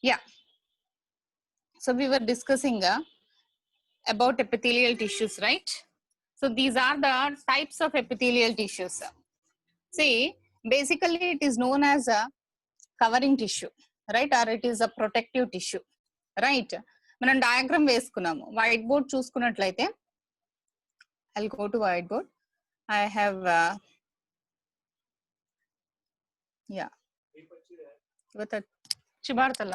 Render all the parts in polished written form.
Yeah. So we were discussing about epithelial tissues, right? So these are the types of epithelial tissues. See, basically it is known as a covering tissue, right? Or it is a protective tissue, right? మనం diagram వేసుకున్నాము. White board చూసుకున్నట్లయితే I'll go to whiteboard. I have yeah ಇವತ್ತು ಚಿಬಾರ್ತಲ್ಲ.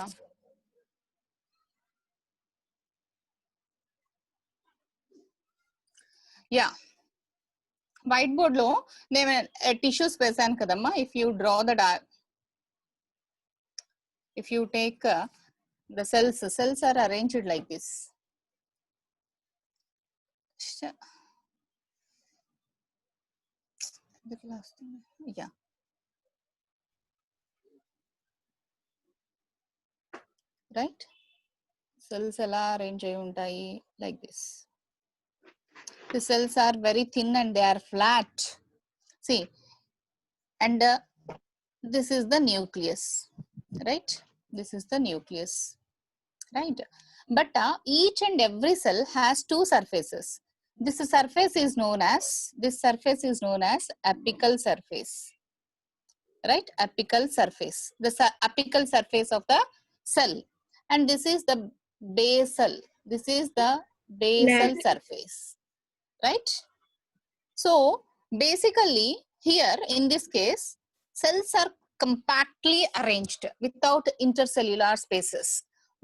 Yeah white board లో నేను tissues వేసాను కదమ్మా. If you draw the if you take the cells are arranged like this. Yeah, right, cells ela arrange ayi untayi like this. The cells are very thin and they are flat. See, and this is the nucleus, right? This is the nucleus, right? But each and every cell has two surfaces. This surface is known as apical surface, right? Apical surface, the apical surface of the cell, and this is the basal surface, right? So basically here in this case cells are compactly arranged without intercellular spaces,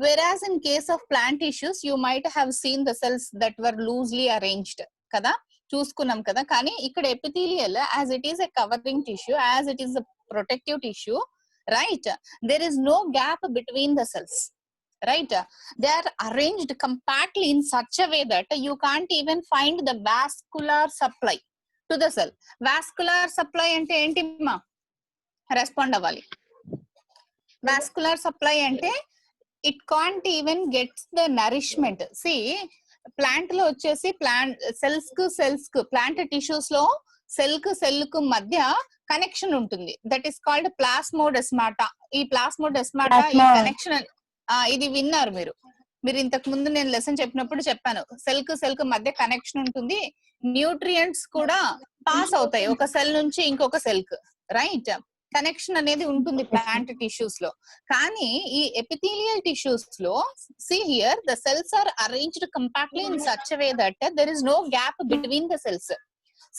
whereas in case of plant tissues you might have seen the cells that were loosely arranged kada చూసుకున్నాం కదా. కానీ ఇక్కడ epithelial as it is a covering tissue, as it is a protective tissue, right? There is no gap between the cells, right? They are arranged compactly in such a way that you can't even find the vascular supply to the cell. Vascular supply ante enti ma respond avali. Vascular supply ante it can't even get the nourishment. See, plant lo వచ్చేసి plant cells కు plant tissues లో cell కు మధ్య connection ఉంటుంది. That is called plasmodesmata. ఈ plasmodesmata ఈ connection ఇది విన్నారు మీరు ఇంతకు ముందు నేను లెసన్ చెప్పినప్పుడు చెప్పాను. సెల్ కు మధ్య కనెక్షన్ ఉంటుంది. న్యూట్రియంట్స్ కూడా పాస్ అవుతాయి ఒక సెల్ నుంచి ఇంకొక సెల్ కు, రైట్? కనెక్షన్ అనేది ఉంటుంది ప్లాంట్ టిష్యూస్ లో. కానీ ఈ ఎపిథీలియల్ టిష్యూస్ లో see here the cells are arranged compactly in such a way that there is no gap between the cells.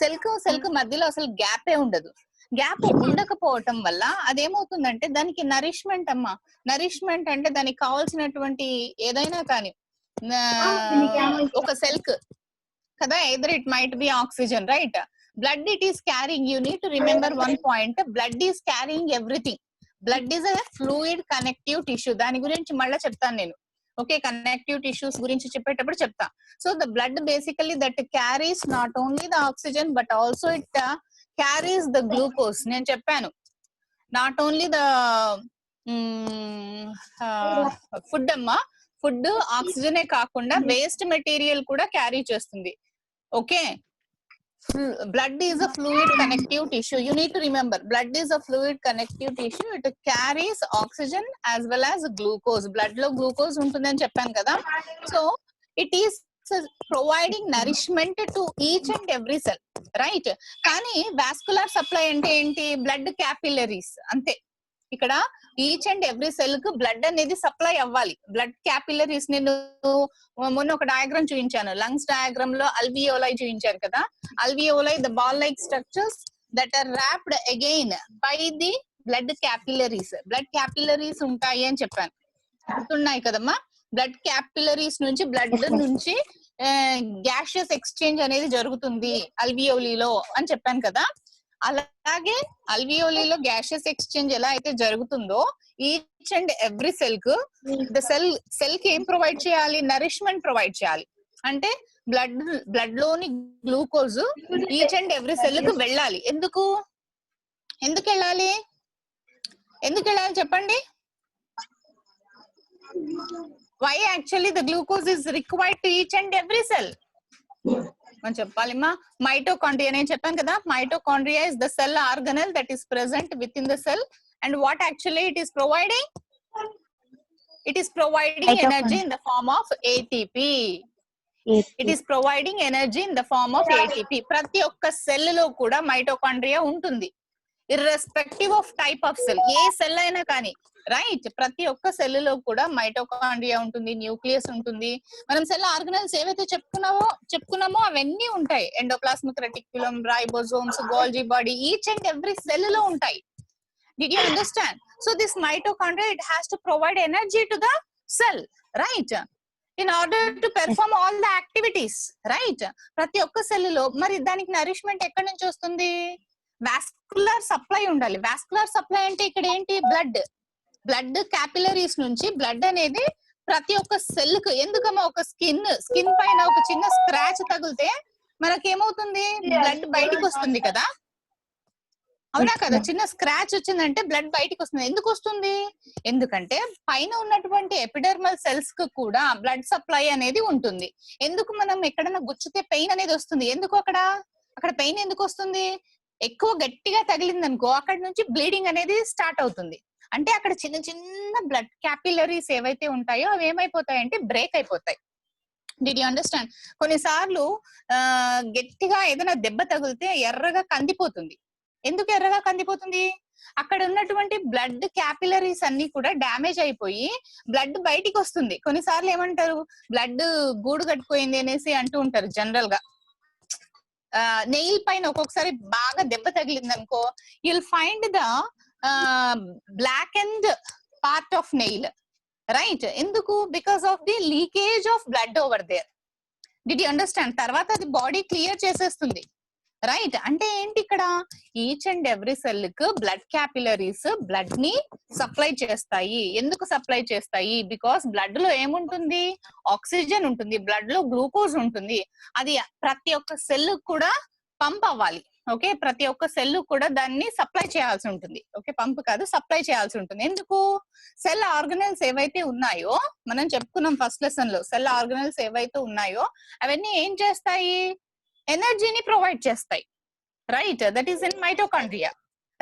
Cell కు మధ్యలో అసలు గ్యాపే ఉండదు. గ్యాప్ ఉండకపోవటం వల్ల అదేమవుతుందంటే దానికి నరిష్మెంట్ అమ్మా. నరిష్మెంట్ అంటే దానికి కావాల్సినటువంటి ఏదైనా కానీ ఒక సెల్ కు కదా, either it might be oxygen, right? Blood it is carrying. You need to remember one point. Blood is carrying everything. Blood is a fluid connective tissue. దాని గురించి మళ్ళీ చెప్తాను నేను. ఓకే, కనెక్టివ్ టిష్యూస్ గురించి చెప్పేటప్పుడు చెప్తా. So the blood basically that carries not only the oxygen but also it carries the glucose. నేను చెప్పాను నాట్ ఓన్లీ ద ఫుడ్ అమ్మా, ఫుడ్ ఆక్సిజనే కాకుండా వేస్ట్ మెటీరియల్ కూడా క్యారీ చేస్తుంది. Okay, blood is a fluid connective tissue. You need to remember blood is a fluid connective tissue. It carries oxygen as well as glucose. Blood lo glucose untundani cheppanu kada. So it is providing nourishment to each and every cell, right? కానీ vascular supply అంటే ఏంటి? blood capillaries అంతే. ఇక్కడ each and every cell కు blood అనేది supply అవ్వాలి. Blood capillaries నేను మొన్న ఒక డయాగ్రామ్ చూపించాను, లంగ్స్ డయాగ్రామ్ లో అల్వియోలై చూపించారు కదా. Alveoli the ball like structures that are wrapped again by the blood capillaries. Blood capillaries ఉంటాయి అని చెప్పాను, గుర్తున్నాయి కదమ్మా? బ్లడ్ క్యాపిలరీస్ నుంచి బ్లడ్ నుంచి గ్యాషియస్ ఎక్స్చేంజ్ అనేది జరుగుతుంది అల్వియోలీలో అని చెప్పాను కదా. అలాగే అల్వియోలీలో గ్యాషియస్ ఎక్స్చేంజ్ ఎలా అయితే జరుగుతుందో ఈచ్ అండ్ ఎవ్రీ సెల్ కు ద సెల్ కి ఏం ప్రొవైడ్ చేయాలి? నరిష్మెంట్ ప్రొవైడ్ చేయాలి. అంటే బ్లడ్ లోని glucose each and every cell కు వెళ్ళాలి. ఎందుకు వెళ్ళాలి చెప్పండి? why actually the glucose is required to each and every cell? మనం చెప్పాలిమ్మా. మైటోకాండ్రియా నేను చెప్పాను కదా, mitochondria is the cell organelle that is present within the cell and what actually it is providing? It is providing energy in the form of ATP. It is providing energy in the form of ATP. ప్రతి ఒక్క cell లో కూడా mitochondria ఉంటుంది, irrespective of type of cell. A cell అయినా కానీ, right, ప్రతి ఒక్క cell లో కూడా మైటోకాండ్రియా ఉంటుంది, న్యూక్లియస్ ఉంటుంది. మనం సెల్ ఆర్గనల్స్ ఏవైతే చెప్పుకున్నామో అవన్నీ ఉంటాయి. Endoplasmic reticulum, ribosomes, గోల్జీ body, each and every cell లో ఉంటాయి. Did you understand? So this mitochondria, it has to provide energy to the cell, right, in order to perform all the activities, right? ప్రతి ఒక్క cell లో మరి దానికి nourishment ఎక్కడి నుంచి వస్తుంది? వాస్కులర్ సప్లై ఉండాలి. వాస్కులర్ సప్లై అంటే ఇక్కడ ఏంటి? బ్లడ్ క్యాపిలరీస్ నుంచి బ్లడ్ అనేది ప్రతి ఒక్క సెల్ కు. ఎందుకమ్మా, ఒక స్కిన్ పైన ఒక చిన్న స్క్రాచ్ తగిలితే మనకేమవుతుంది? బ్లడ్ బయటికి వస్తుంది కదా, అవునా కదా? చిన్న స్క్రాచ్ వచ్చిందంటే బ్లడ్ బయటికి వస్తుంది. ఎందుకు వస్తుంది? ఎందుకంటే పైన ఉన్నటువంటి ఎపిడర్మల్ సెల్స్ కు కూడా బ్లడ్ సప్లై అనేది ఉంటుంది. ఎందుకు మనం ఎక్కడన్నా గుచ్చితే పెయిన్ అనేది వస్తుంది? ఎందుకు అక్కడ పెయిన్ ఎందుకు వస్తుంది? ఎక్కువ గట్టిగా తగిలింది అనుకో, అక్కడ నుంచి బ్లీడింగ్ అనేది స్టార్ట్ అవుతుంది. అంటే అక్కడ చిన్న చిన్న బ్లడ్ క్యాపిలరీస్ ఏవైతే ఉంటాయో అవి ఏమైపోతాయంటే బ్రేక్ అయిపోతాయి. Did you understand? కొన్నిసార్లు గట్టిగా ఏదైనా దెబ్బ తగిలితే ఎర్రగా కందిపోతుంది. ఎందుకు ఎర్రగా కందిపోతుంది? అక్కడ ఉన్నటువంటి బ్లడ్ క్యాపిలరీస్ అన్ని కూడా డ్యామేజ్ అయిపోయి బ్లడ్ బయటికి వస్తుంది. కొన్నిసార్లు ఏమంటారు, బ్లడ్ గూడు కట్టుపోయింది అనేసి అంటూ ఉంటారు జనరల్ గా. నెయిల్ పైన ఒక్కొక్కసారి బాగా దెబ్బ తగిలింది అనుకో, you'll find the blackened part of nail, right? ఎందుకు? Because of the leakage of blood over there. Did you understand? తర్వాత అది బాడీ క్లియర్ చేసేస్తుంది, రైట్? అంటే ఏంటి ఇక్కడ? ఈచ్ అండ్ ఎవ్రీ సెల్ కు బ్లడ్ క్యాపిలరీస్ బ్లడ్ ని సప్లై చేస్తాయి. ఎందుకు సప్లై చేస్తాయి? బికాస్ బ్లడ్ లో ఏముంటుంది? ఆక్సిజన్ ఉంటుంది, బ్లడ్ లో గ్లూకోజ్ ఉంటుంది. అది ప్రతి ఒక్క సెల్ కూడా పంప్ అవ్వాలి. ఓకే, ప్రతి ఒక్క సెల్ కూడా దాన్ని సప్లై చేయాల్సి ఉంటుంది. ఓకే, పంప్ కాదు, సప్లై చేయాల్సి ఉంటుంది. ఎందుకు? సెల్ ఆర్గనల్స్ ఏవైతే ఉన్నాయో మనం చెప్పుకున్నాం ఫస్ట్ లెసన్ లో, సెల్ ఆర్గనల్స్ ఏవైతే ఉన్నాయో అవన్నీ ఏం చేస్తాయి? ఎనర్జీని ప్రొవైడ్ చేస్తాయి, right? That is in mitochondria,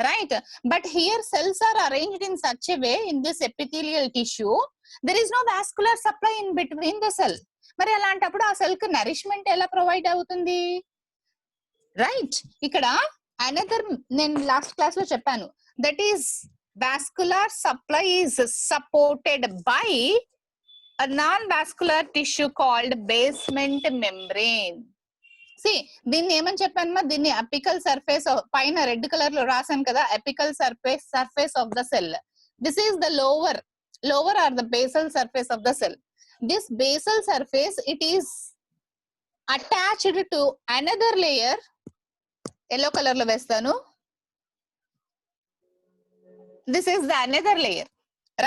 right? But here cells are arranged in such a way in this epithelial tissue, there is no vascular supply in between the cell. మరి అలాంటప్పుడు ఆ సెల్ కు నరిష్మెంట్ ఎలా provide అవుతుంది, right? ఇక్కడ another, నేను last class లో చెప్పాను, that is vascular supply is supported by a non-vascular tissue called basement membrane. దీన్ని ఏమని చెప్పానమ్మా? దీన్ని అపికల్ సర్ఫేస్, పైన రెడ్ కలర్ లో రాసాను కదా, apical surface of the cell. This is the lower or the basal surface of the cell. This basal surface, it is attached to another layer. Yellow colour లో వేస్తాను. This is the another layer,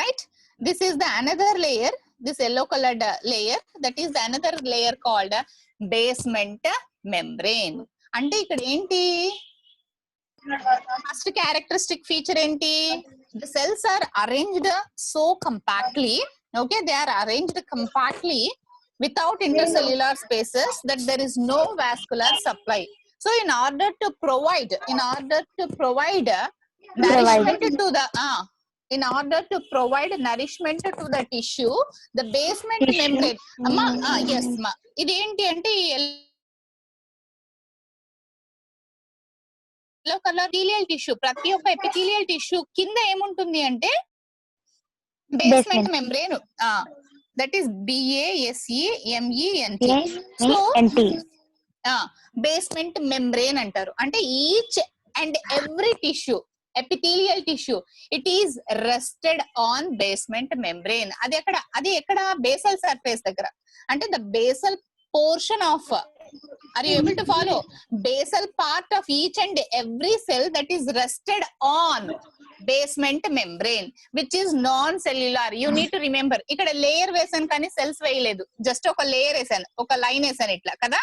right? This is the another layer, this yellow colored layer, that is the another layer called basement membrane. అంటే ఇక్కడ ఏంటి? First characteristic feature ఏంటి? The cells are arranged so compactly, okay, they are arranged compactly without intercellular spaces, that there is no vascular supply. So in order to provide nourishment to the in order to provide nourishment to the tissue, the basement membrane, amma, yes ma, ఇది ఏంటి అంటే yellow color epithelial tissue. ప్రతి ఒక్క epithelial tissue కింద ఏముంటుంది అంటే basement membrane, that is BASEMENT. So basement membrane అంటారు. అంటే each and every tissue, epithelial tissue, it is rested on basement membrane. అది ఎక్కడ? basal surface దగ్గర. అంటే the basal portion of, are you able to follow? Basal part of each and every cell that is rested on basement membrane, which is non-cellular. You need to remember, ఇక్కడ layer వేసాను కానీ cells వేయలేదు, just ఒక layer వేసాను, ఒక line వేసాను ఇట్లా కదా,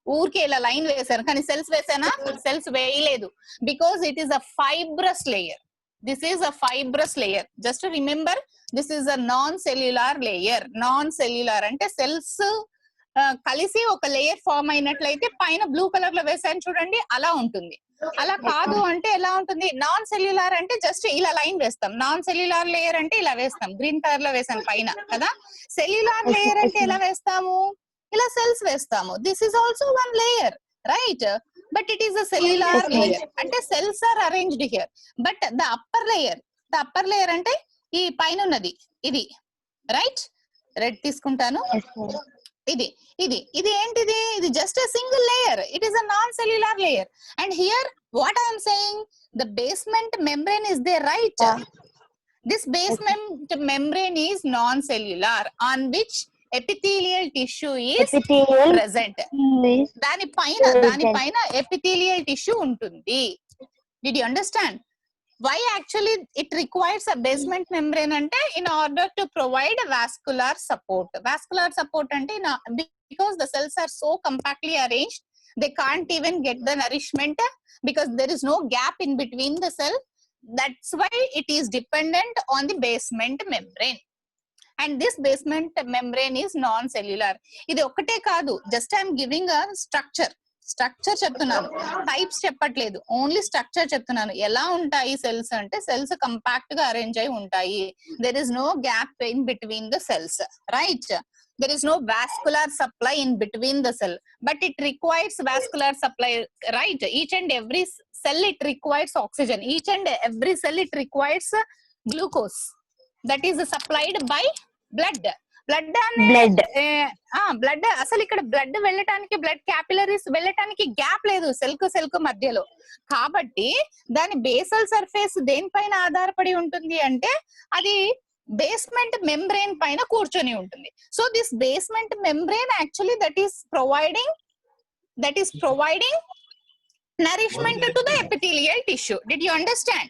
ఊరికే ఇలా లైన్ వేసాను కానీ సెల్స్ వేసానా? సెల్స్ వేయలేదు. Because it is a fibrous layer. This is a fibrous layer. Just remember, this is a non cellular layer. Non cellular అంటే సెల్స్ కలిసి ఒక లేయర్ ఫామ్ అయినట్లయితే పైన బ్లూ కలర్ లో వేసాను చూడండి, అలా ఉంటుంది. అలా కాదు అంటే ఎలా ఉంటుంది, నాన్ సెల్యులార్ అంటే జస్ట్ ఇలా లైన్ వేస్తాం, నాన్ సెల్యులార్ లేయర్ అంటే ఇలా వేస్తాం, గ్రీన్ కలర్ లో వేసాను పైన కదా. సెల్యులార్ లేయర్ అంటే ఎలా వేస్తాము, ఇలా సెల్స్ వేస్తాము. This is also one layer, right? But it is a cellular layer, అంటే cells are arranged here. But the upper layer అంటే ఈ పైన ఉన్నది ఇది, రైట్? రెడ్ తీసుకుంటాను. ఇది ఇది ఇది ఏంటిది, ఇది just a single layer, it is a non-cellular layer. And here what I am saying, the basement membrane is there, right? This basement membrane is non-cellular on which epithelial tissue is present. దాని పైన epithelial tissue ఉంటుంది. Did you understand? Why actually it requires a basement membrane ante, in order to provide vascular support. Vascular support ante because the cells are so compactly arranged, they can't even get the nourishment because there is no gap in between the cell. That's why it is dependent on the basement membrane. And this basement membrane is non-cellular. ఇది ఒకటే కాదు, just I am giving a structure చెప్తున్నాను, types చెప్పట్లేదు, only structure చెప్తున్నాను. ఎలా ఉంటాయి cells అంటే, cells compact గా అరేంజ్ అయి ఉంటాయి. There is no gap in between the cells, right? There is no vascular supply in between the cell, but it requires vascular supply, right? Each and every cell it requires oxygen, each and every cell it requires glucose, that is supplied by blood. Blood అసలు ఇక్కడ blood వెళ్ళటానికి, blood capillaries వెళ్ళటానికి gap లేదు cell కు మధ్యలో. కాబట్టి దాని basal surface దేనిపైన ఆధారపడి ఉంటుంది అంటే, అది బేస్మెంట్ మెంబ్రెయిన్ పైన కూర్చొని ఉంటుంది. So this basement membrane actually that is providing nourishment to the epithelial tissue. Did you understand?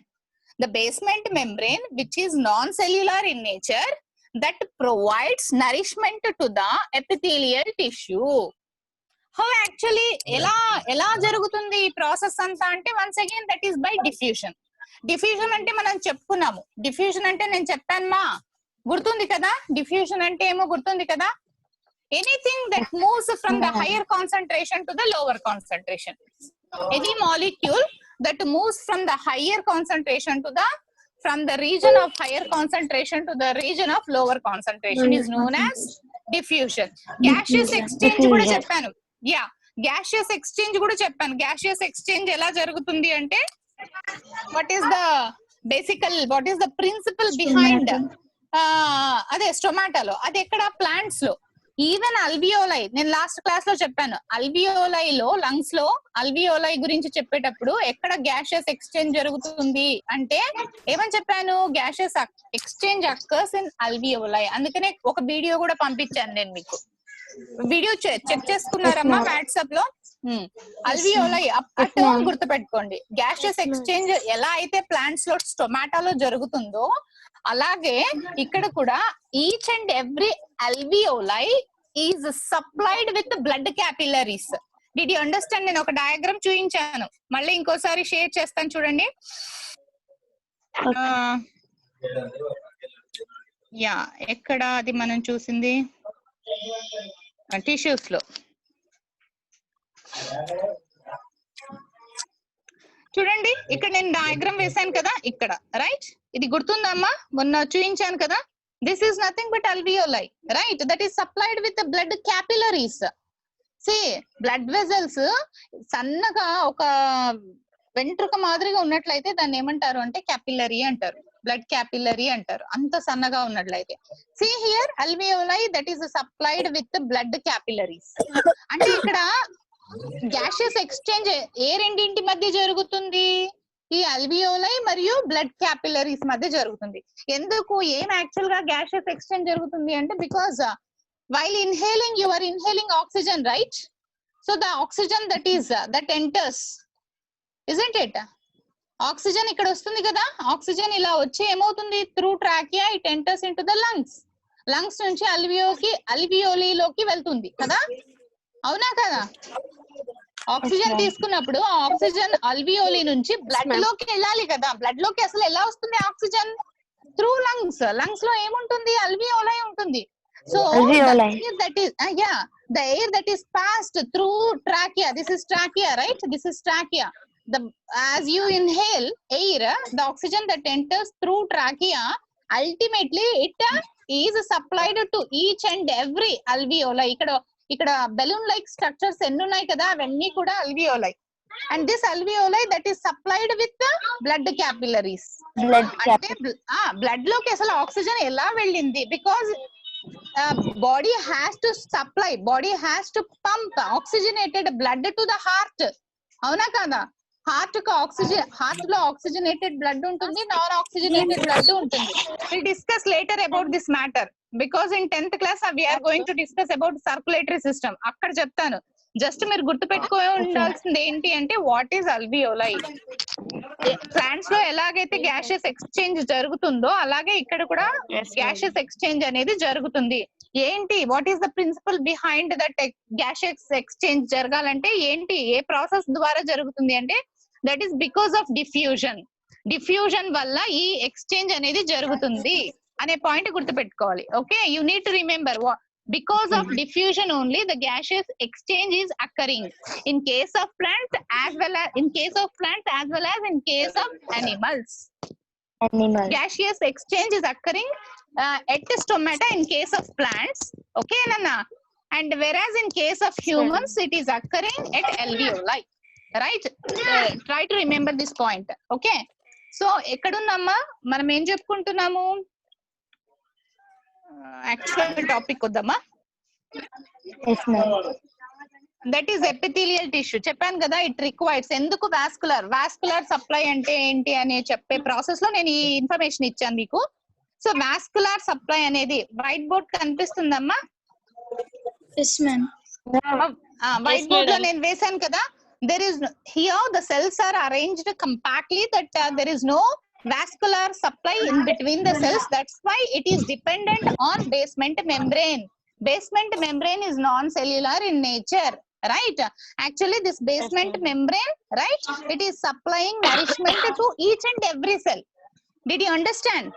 The basement membrane, which is non-cellular in nature, that provides nourishment to the epithelial tissue. How actually ఎలా జరుగుతుంది ఈ process అంతా అంటే, once again that is by diffusion. Diffusion అంటే మనం చెప్పుకున్నాము, diffusion అంటే నేను చెప్పాను మా, గుర్తుంది కదా? డిఫ్యూజన్ అంటే ఏమో గుర్తుంది కదా? Anything that moves from the higher concentration to the lower concentration. Any molecule that moves from the higher concentration to from the region of higher concentration to the region of lower concentration is known as diffusion. Gaseous exchange kuda cheppanu. Yeah, gaseous exchange kuda cheppanu. Gaseous exchange ela jarugutundi ante, what is the principle behind ade stomata lo, adi ekkada plants lo, even alveoli, నేను last class లో చెప్పాను, అల్వియోలైలో, lungs లో alveoli గురించి చెప్పేటప్పుడు ఎక్కడ gaseous exchange జరుగుతుంది అంటే ఏమని చెప్పాను, gaseous exchange occurs in alveoli. అందుకనే ఒక వీడియో కూడా పంపించాను నేను మీకు, వీడియో చెక్ చేసుకున్నారమ్మా వాట్సాప్ లో? అల్వియోలై ఆ టర్మ్ గుర్తుపెట్టుకోండి. గ్యాషియస్ ఎక్స్చేంజ్ ఎలా అయితే ప్లాంట్స్ లో, స్టొమాటోలో జరుగుతుందో, అలాగే ఇక్కడ కూడా each and every alveoli is supplied with blood capillaries. Did you understand? నేను ఒక డయాగ్రామ్ చూపించాను, మళ్ళీ ఇంకోసారి షేర్ చేస్తాను చూడండి. యా, ఎక్కడ అది మనం చూసింది? టిష్యూస్ లో చూడండి, ఇక్కడ నేను డయాగ్రామ్ వేసాను కదా ఇక్కడ, రైట్? ఇది గుర్తుందమ్మా, మొన్న చూపించాను కదా? This is nothing but alveoli, right? That is supplied with blood capillaries. See blood vessels సన్నగా ఒక వెంట్రుక మాదిరిగా ఉన్నట్లయితే దాన్ని ఏమంటారు అంటే క్యాపిలరీ అంటారు, బ్లడ్ క్యాపిలరీ అంటారు, అంత సన్నగా ఉన్నట్లయితే. See here alveoli that is supplied with blood capillaries. అంటే ఇక్కడ గ్యాషియస్ ఎక్స్చేంజ్ ఏ రెండింటి మధ్య జరుగుతుంది? ఈ అల్వియోలై మరియు బ్లడ్ క్యాపిలరీస్ మధ్య జరుగుతుంది. ఎందుకు, ఏం యాక్చువల్ గా గ్యాషియస్ ఎక్స్చేంజ్ జరుగుతుంది అంటే, because while inhaling you are inhaling oxygen, right? So the oxygen that enters, isn't it? Oxygen ఇక్కడ వస్తుంది కదా, ఆక్సిజన్ ఇలా వచ్చి ఏమవుతుంది, through trachea it enters into the lungs, lungs నుంచి అల్వియోలీలోకి వెళ్తుంది కదా, అవునా కదా? ఆక్సిజన్ తీసుకున్నప్పుడు ఆ ఆక్సిజన్ అల్వియోలీ నుంచి బ్లడ్ లోకి వెళ్ళాలి కదా, బ్లడ్ లోకి అసలు ఎలా వస్తుంది ఆక్సిజన్? Through lungs. లంగ్స్ లో ఏముంటుంది, అల్వియోలై ఉంటుంది. So that is the air that is passed through trachea, this is trachea, right? This is trachea. As you inhale air, the oxygen that enters through trachea, ultimately it is supplied to each and every alveoli. ఇక్కడ balloon like structures ఎన్ని ఉన్నాయి కదా, అవన్నీ కూడా alveoli. And this alveoli that is supplied with the blood capillaries. అంటే blood లోకి అసలు oxygen ఎలా వెళ్ళింది? Because body has to supply, body has to pump oxygenated blood to the heart. అవునా కదా? హార్ట్ కు ఆక్సిజన్, హార్ట్ లో ఆక్సిజనేటెడ్ బ్లడ్ ఉంటుంది, నాన్ ఆక్సిజనేటెడ్ బ్లడ్ ఉంటుంది. We'll discuss later about this matter because in 10th class we are going to discuss about circulatory system. అక్కడ చెప్తాను. Just మీరు గుర్తు పెట్టుకో ఉండాల్సింది ఏంటి అంటే వాట్ ఈస్ అల్వియోలై. ప్లాంట్స్ లో ఎలాగైతే గ్యాషెస్ ఎక్స్చేంజ్ జరుగుతుందో అలాగే ఇక్కడ కూడా గ్యాషెస్ ఎక్స్చేంజ్ అనేది జరుగుతుంది. ఏంటి, what is the principal behind that gases exchange జరగాలంటే ఏంటి, ఏ ప్రాసెస్ ద్వారా జరుగుతుంది అంటే that is because of diffusion. Diffusion వల్ల ఈ ఎక్స్చేంజ్ అనేది జరుగుతుంది అనే పాయింట్ గుర్తు పెట్టుకోవాలి. Okay, you need to remember because of diffusion only the gaseous exchange is occurring in case of plants as well as in case of animals. Gaseous exchange is occurring at stomata in case of plants, okay nana, and whereas in case of humans it is occurring at alveoli, right? Try to remember this point. Okay, so ekkadunamma manam em cheppuntunamu, actual topic kodama. Yes ma'am. That is epithelial tissue. చెప్పాను కదా, it requires. ఎందుకు vascular supply అంటే ఏంటి అని చెప్పే process లో నేను ఈ ఇన్ఫర్మేషన్ ఇచ్చాను మీకు. సో వాస్కులర్ సప్లై అనేది వైట్ బోర్డ్ కనిపిస్తుందమ్మా? Yes ma'am. వైట్ బోర్డ్ లో నేను వేసాను కదా. There is here the cells are arranged compactly that there is no vascular supply in between the cells. That's why it is dependent on basement membrane. Basement membrane is non-cellular in nature, right? Actually this basement membrane, right, it is supplying nourishment to each and every cell. Did you understand?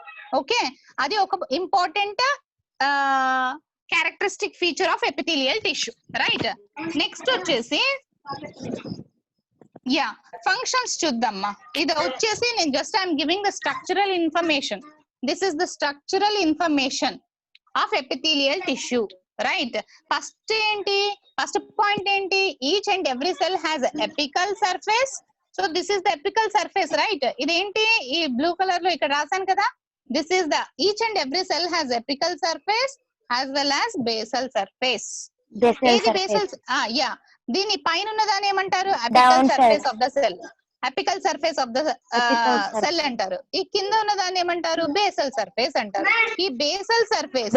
Okay, adi oka important characteristic feature of epithelial tissue, right? Next వచ్చేసి yeah, functions చూద్దామా. ఇది వచ్చేసి నేను just I'm giving the structural information. This is the structural information of epithelial tissue, right? First enti, first point enti, each and every cell has an apical surface. So this is the apical surface, right? identi ee blue color lo ikkada rasan kada, this is the each and every cell has apical surface as well as basal surface. Basal yeah, దీని పైన ఉన్న దాన్ని ఏమంటారు? apical surface of the cell. apical surface of the cell అంటారు. ఈ కింద ఉన్న దాన్ని ఏమంటారు? basal surface అంటారు. ఈ basal surface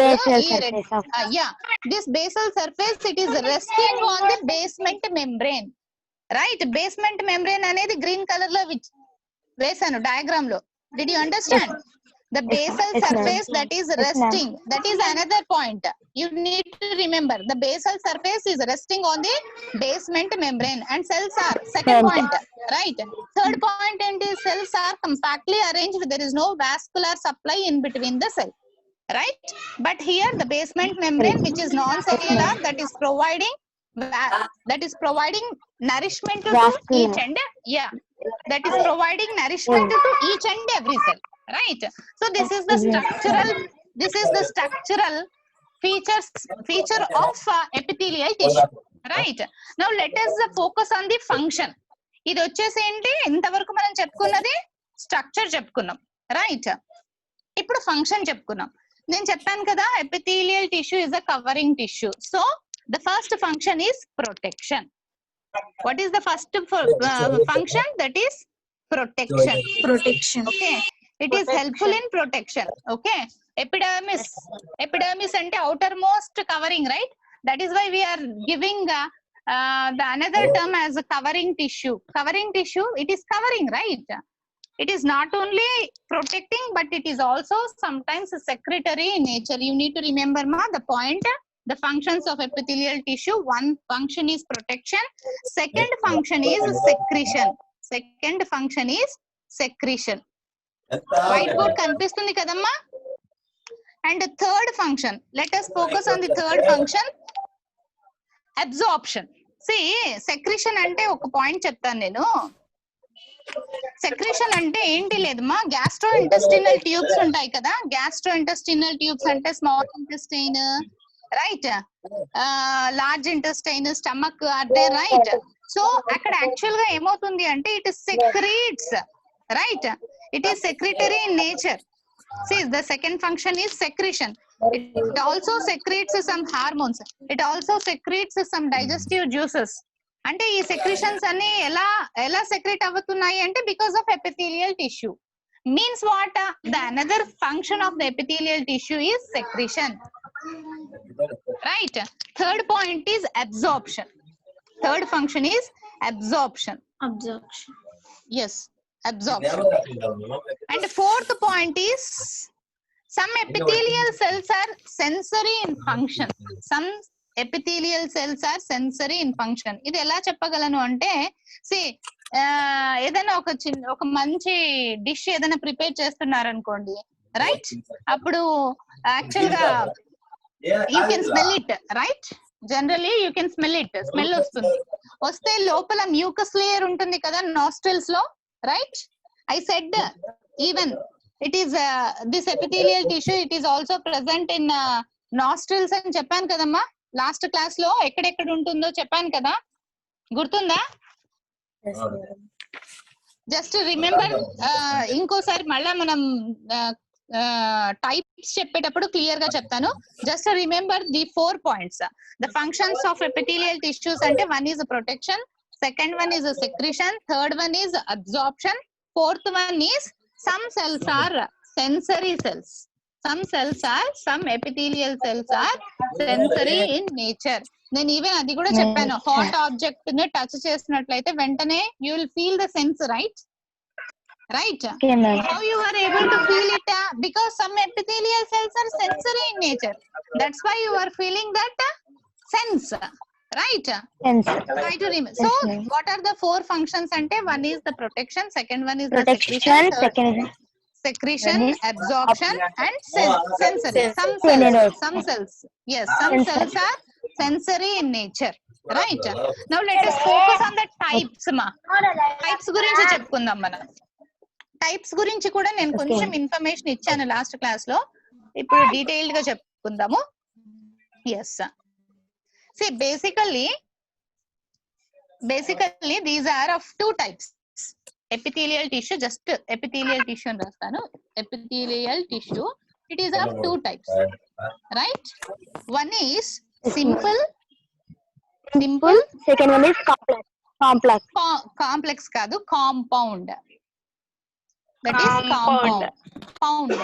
yeah, this basal surface it is resting on the basement membrane, right? basement membrane అనేది గ్రీన్ కలర్ లో వేసాను డయాగ్రామ్ లో. Did you understand? The basal surface that is resting, that is another point you need to remember. The basal surface is resting on the basement membrane and cells are, second point, right? Third point, and the cells are compactly arranged. There is no vascular supply in between the cell, right? But here the basement membrane, which is non-cellular, that is providing nourishment to each and yeah, that is providing nourishment to each and every cell, right? So this is the structural feature of epithelial tissue, right? Now let us focus on the function. ఇది వచ్చేసి ఏంటి, ఇంతవరకు మనం చెప్పుకున్నది structure చెప్పుకున్నాం, right? ఇప్పుడు function చెప్పుకున్నాం. నేను చెప్పాను కదా, epithelial tissue is a covering tissue. So the first function is protection. What is the first function? That is protection. Okay, it is helpful in protection. Okay, epidermis ante outermost covering, right? That is why we are giving the another term as a covering tissue. Covering tissue, it is covering, right? It is not only protecting but it is also sometimes secretory in nature. You need to remember the point, the functions of epithelial tissue. One function is protection, second function is secretion. White board కనిపిస్తుంది కదమ్మా. And the third function, let us focus on the third function. absorption. See, secretion అంటే ఒక point చెప్తాను నేను. Secretion అంటే ఏంటి లేదమ్మా, gastro intestinal tubes ఉంటాయి కదా. గ్యాస్ట్రో ఇంటెస్టినల్ ట్యూబ్స్ అంటే small intestine, right, large intestine, stomach are they, right. So అక్కడ యాక్చువల్ గా ఏమవుతుంది అంటే it secretes, right, it is secretory in nature. See, the second function is secretion. It also secretes some hormones. It also secretes some digestive juices. అంటే ఈ secretions అన్ని ఎలా secret అవుతున్నాయి అంటే because of epithelial tissue. Means what? The another function of the epithelial tissue is secretion, right. Third point is absorption. Third function is absorption. Yes, absorption. And fourth point is some epithelial cells are sensory in function. Some epithelial cells are sensory in function. ఇది ఎలా చెప్పగలను అంటే, see, ఏదైనా ఒక మంచి dish ఏదైనా prepare చేస్తున్నారు అనుకోండి, రైట్, అప్పుడు యాక్చువల్ గా you can smell it, right. Generally you can smell it, smell వస్తే లోపల మ్యూకస్ లేయర్ ఉంటుంది కదా నాస్ట్రిల్స్ లో, right. I said even it is this epithelial tissue, it is also present in nostrils అని చెప్పాను కదమ్మా లాస్ట్ క్లాస్ లో. ఎక్కడెక్కడ ఉంటుందో చెప్పాను కదా, గుర్తుందా? Just remember. ఇంకోసారి మళ్ళా మనం టైప్స్ చెప్పేటప్పుడు క్లియర్ గా చెప్తాను. Just remember the 4 points. The functions of epithelial tissues అంటే one is protection, second one is a secretion, third one is absorption, fourth one is some cells are sensory cells. Some epithelial cells are sensory in nature. నేను even అది కూడా చెప్పాను, hot object ని touch చేసినట్లయితే వెంటనే you will feel the sense, right. How you are able to feel it? Because some epithelial cells are sensory in nature. That's why you are feeling that sense. Right. Try to remember. So what are the 4 functions ante? One is the protection, second one is the secretion, absorption and sensory. Some cells, yes, some cells are sensory in nature, right. Now let us focus on the types. Types gurinchi చెప్పుకుందాం మనం. Types గురించి కూడా నేను కొంచెం information ఇచ్చాను last class లో, ఇప్పుడు detailed గా చెప్పుకుందాము. yes. See, basically these are of 2 types. Epithelial tissue, just epithelial tissue అని రాస్తాను. Epithelial tissue, it is of 2 types, right. One is simple. Second one is complex కాదు, compound. That is compound,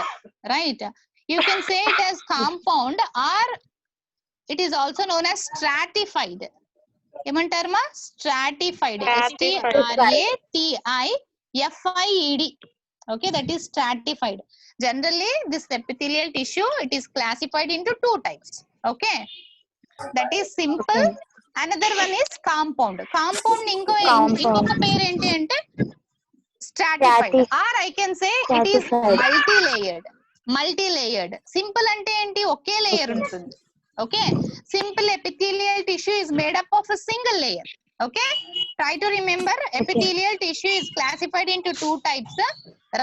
right. You can say it as compound or it is also known as stratified. ఏమంటారమ్మా? stratified. STRATIFIED. okay, that is stratified. Generally this epithelial tissue, it is classified into 2 types. okay, that is simple. Another one is compound. Compound ఇంకొక పేరు ఏంటి అంటే stratified, or I can say it is multi-layered. Simple అంటే ఏంటి? ఒకే layer ఉంటుంది. okay, simple epithelial tissue is made up of a single layer. okay, try to remember epithelial tissue is classified into 2 types,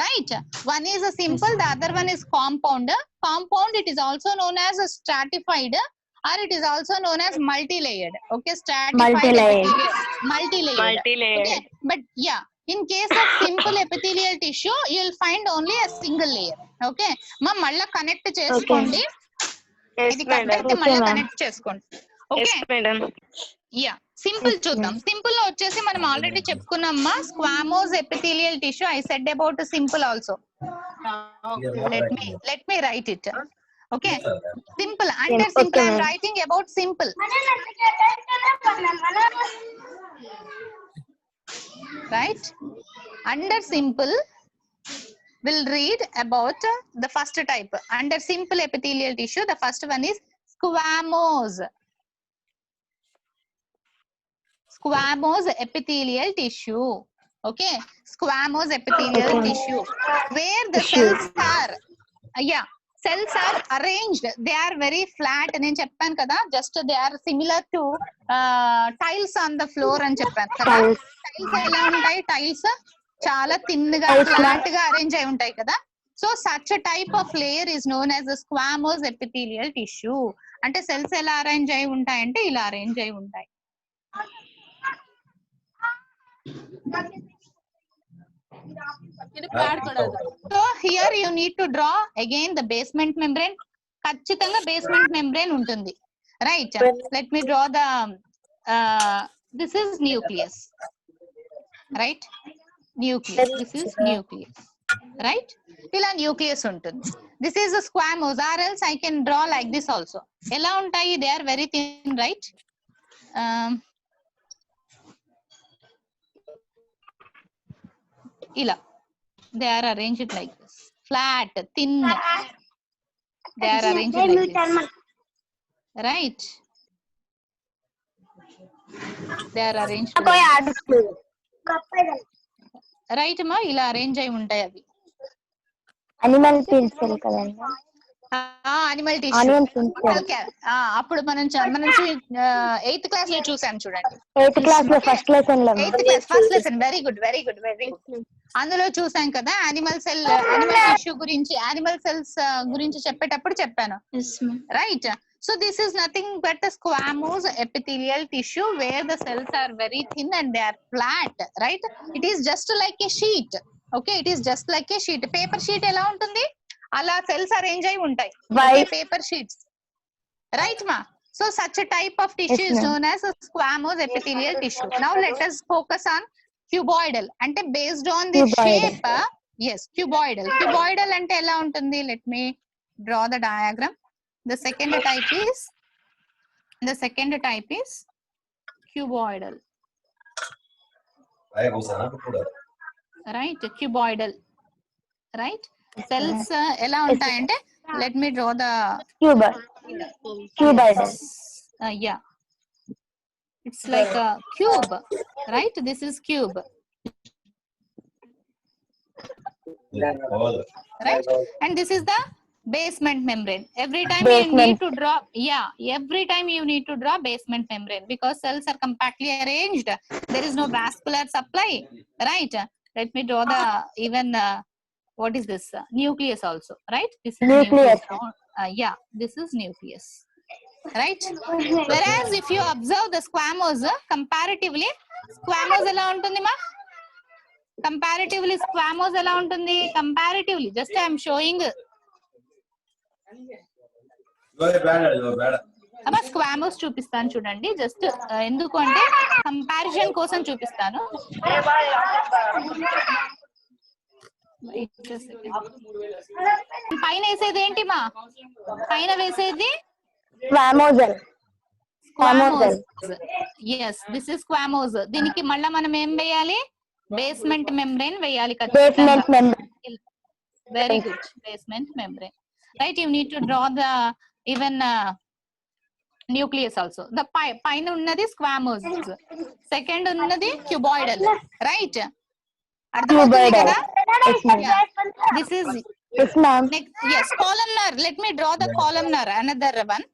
right. One is a simple, the other one is compound. It is also known as a stratified or it is also known as multi-layered. okay, stratified, multi-layered. okay, but yeah, in case of simple epithelial tissue you will find only a single layer. okay, మళ్ళా connect చేసుకోండి. ఇది correct అయితే మళ్ళీ connect చేసుకోండి. Okay yeah, simple చూద్దాం. Simple లో వచ్చేసి మనం ఆల్రెడీ చెప్పుకున్నామ్మా, squamous epithelial tissue. I said about simple also. Let me write it. Okay, simple అంటే simple. I'm writing about simple, right. Under simple we'll read about the first type. Under simple epithelial tissue, the first one is squamous epithelial tissue. okay, squamous epithelial tissue where the cells are cells are arranged, they are very flat. నేను చెప్పాను కదా, just they are similar to tiles on the floor అని చెప్పాను కదా. Tiles ఎలా ఉంటాయి? Tiles చాలా thin గా flat గా arrange అయి ఉంటాయి కదా. So such a type of layer is known as a squamous epithelial tissue. అంటే cells ఎలా arrange అయి ఉంటాయి అంటే ఇలా arrange అయి ఉంటాయి. So here you need to draw again the basement membrane. ఖచ్చితంగా basement membrane ఉంటుంది, right? Let me draw the this is nucleus, right? Nucleus, this is nucleus, right? ఇలా nucleus ఉంటుంది. This is a squamous, or else I can draw like this also. ఎలా ఉంటాయి? They are very thin, right? ఇలా they are arranged like this, flat, thin, they are arranged like this, right? They are arranged like this. Right ma, ఇలా arrange అయి ఉంటాయి అవి. Animal tissue కదండి, animal tissue. అప్పుడు మనం 8th క్లాస్ లో చూసాం చూడండి. 8th క్లాస్ లో ఫస్ట్ లెసన్ లో 8th class first lesson. Very good, very good, very good. అందులో చూసాం కదా అనిమల్ టిష్యూ గురించి, యానిమల్ సెల్స్ గురించి చెప్పేటప్పుడు చెప్పాను, right? So this is nothing but a squamous epithelial tissue where the cells are very thin and they are flat, right? It is just like a sheet. Okay, it is just like a sheet. Paper sheet ఎలా ఉంటుంది? అలా cells arrange అయి ఉంటాయి. Okay, paper sheets, right ma? So such a type of tissue is known as a squamous epithelial tissue. Now let us focus on cuboidal. అంటే based on the shape, yes, cuboidal. Cuboidal అంటే ఎలా ఉంటుంది? Let me draw the diagram. The second type is cuboidal, right? Cuboidal, right? Cells ఎలా ఉంటాయంటే, let me draw the cuboidal. Yeah, it's like a cube, right? This is cube, right? And this is the basement membrane. Every time you need to draw, every time you need to draw basement membrane because cells are compactly arranged. There is no vascular supply, right? Let me draw the even what is this? Nucleus also, right? This is nucleus. Yeah, this is nucleus, right? Whereas if you observe the squamous, comparatively squamous ఎలా ఉంటుంది మా? Comparatively squamous ఎలా ఉంటుంది? Comparatively, just I am showing. అమ్మా స్క్వామోస్ చూపిస్తాను చూడండి, just ఎందుకు అంటే కంపారిజన్ కోసం చూపిస్తాను. పైన వేసేది ఏంటి మా? పైన వేసేది స్క్వామోస్. yes, this is squamous. దీనికి మళ్ళా మనం ఏం వేయాలి? బేస్మెంట్ మెంబ్రేన్ వేయాలి ఖచ్చితంగా. Very good, basement membrane, right? You need to draw the even nucleus also. The పైన ఉన్నది squamous, సెకండ్ ఉన్నది cuboidal, right? అర్థమవుతుంది కదా? This is next, yes, columnar. Let me draw the columnar, another one.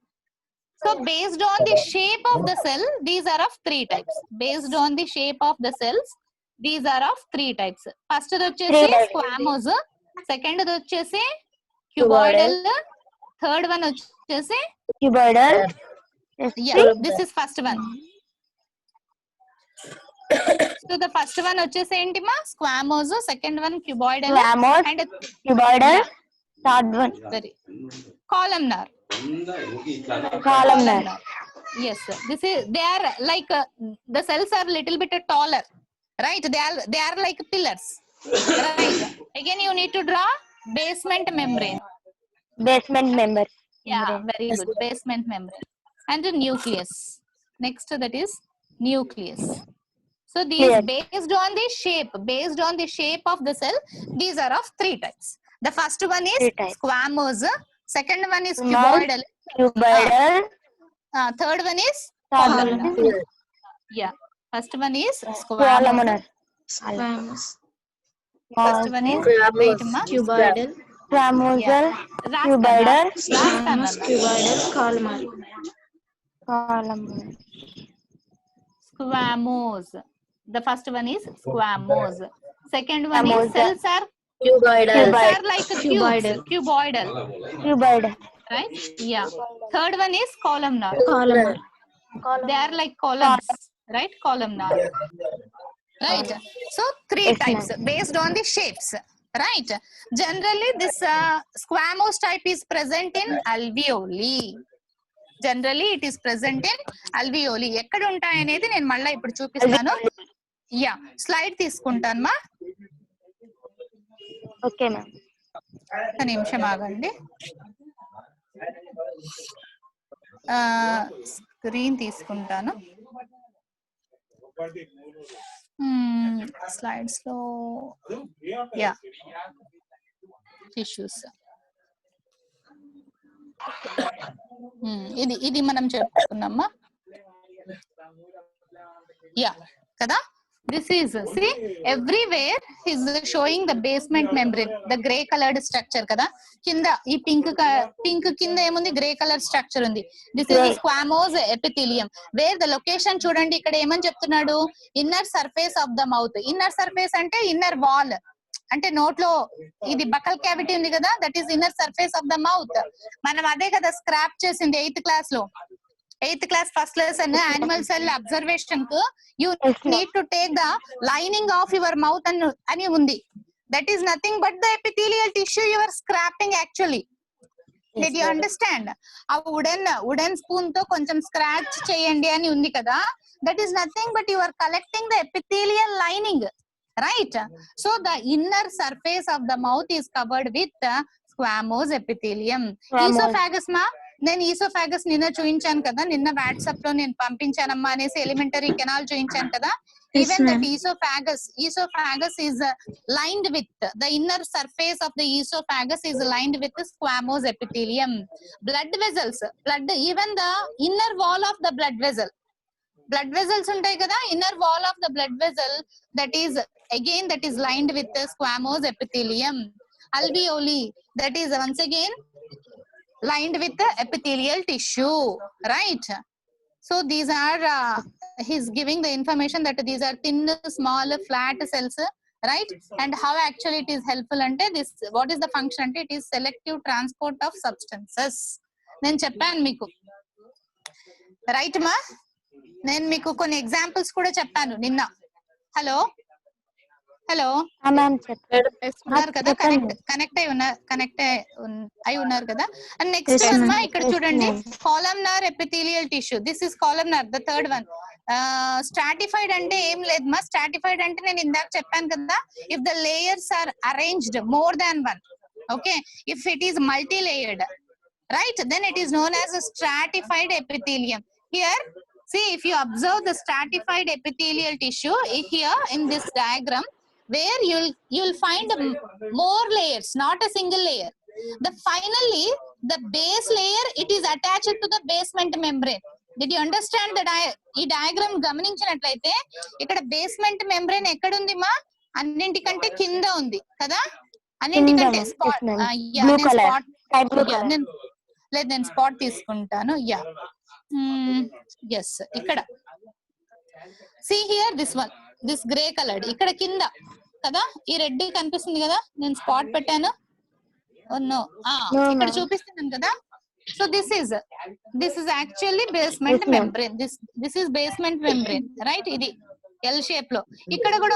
So based on the shape of the cell, these are of 3 types. Based on the shape of the cells, these are of 3 types. First వచ్చేసి squamous, second వచ్చేసి cuboidal, third one వచ్చేసి cuboidal. Yeah, this is first one. So the first one వచ్చేసి ఏంటి మా? Squamous, second one cuboidal, and cuboidal, third one very columnar. Yes, this is, they are like the cells are little bit taller, right? They are like pillars, right? Again you need to draw basement membrane. Yeah, very good, basement membrane. And the nucleus, next that is nucleus. So these based on the shape of the cell, these are of 3 types. The first one is squamous, second one is cuboidal, third one is columnar. Yeah, first one is squamous, first one is cuboidal, Cuboidal. Cuboidal, columnar. Columnar. Squamous. The first one is squamous. Second one is Squamous. cells are Cuboidal. like cubes. Cuboidal. Cuboidal. Right? Yeah. Third one is columnar. Columnar. They are like columns. Right? Columnar. Right? So three Yes, types ma'am. based on the shapes. Right? Generally, this squamous type is present in alveoli. Generally, it is present in alveoli. ఎక్కడ ఉంటాయి అనేది నేను మళ్ళీ ఇప్పుడు చూపిస్తాను. Yeah slide తీసుకుంటాను మా. Okay, ma'am. ఒక నిమిషం ఆగండి. స్క్రీన్ తీసుకుంటాను. స్లైడ్స్ లో యా టిష్యూస్ ఇది మనం చెప్పుకున్నామా. యా కదా. This is, see, everywhere is showing the basement membrane, the grey colored structure kada. Kinda ee pink kinda emundi grey color structure undi. This is the squamous epithelium. Where the location chudandi ikkada emani cheptunnadu, inner surface of the mouth. Inner surface ante inner wall, అంటే note లో ఇది buccal cavity ఉంది కదా, that is inner surface of the mouth. మనం అదే కదా scrape చేసింది 8th class లో. 8th class first lesson animal cell observation కు you need to take the lining of your mouth అని ఉంది. That is nothing but the epithelial tissue you are scraping actually. Did you understand? ఆ wooden spoon తో కొంచెం scratch చేయండి అని ఉంది కదా, that is nothing but you are collecting the epithelial lining. Right? So the inner surface of the mouth is covered with the squamous epithelium. Esophagus ma, నేను oesophagus నిన్న చూపించాను కదా, నిన్న వాట్సాప్ లో నేను పంపించానమ్మా అనేసి ఎలిమెంటరీ కెనాల్ చూపించాను కదా. Even that oesophagus is lined with the inner surface of the esophagus is lined with squamous epithelium. Blood vessels, even the inner wall of the blood vessels ఉంటాయి కదా, inner wall of the blood vessel, that is lined with the squamous epithelium. Alveoli, that is once again lined with the epithelial tissue. Right? So these are he's giving the information that these are thin, small, flat cells. Right? And how actually it is helpful ante this, what is the function ante it is selective transport of substances. నేను చెప్పాను మీకు. Right మా? నేను మీకు కొన్ని examples కూడా చెప్పాను నిన్న. హలో ఉన్నారు కదా, కనెక్ట్ అయి ఉన్నారు కదా. అండ్ నెక్స్ట్ వన్ మా ఇక్కడ చూడండి, columnar epithelial tissue. This is columnar, the third one. Stratified అంటే ఏం లేదు మా. స్ట్రాటిఫైడ్ అంటే నేను ఇందాక చెప్పాను కదా, if the layers are arranged more than one. Okay, if it is multi layered, right, then it is known as a stratified epithelium. Here, see, if you observe the stratified epithelial tissue here in this diagram, where you'll find more layers, not a single layer. Finally, the base layer, it is attached to the basement membrane. Did you understand that? ఈ diagram గమనించినట్లయితే ఇక్కడ basement membrane ఎక్కడుంది మా? అన్నింటికంటే కింద ఉంది కదా. అన్నింటికంటే నేను స్పాట్ తీసుకుంటాను. యా ఎస్, ఇక్కడ see here, this one, this grey colored ఇక్కడ కింద కదా, ఈ రెడ్ కనిపిస్తుంది కదా, నేను స్పాట్ పెట్టాను. ఇక్కడ చూపిస్తున్నాను కదా. So this is actually basement membrane. This is basement membrane, right? ఇది L shape లో. ఇక్కడ కూడా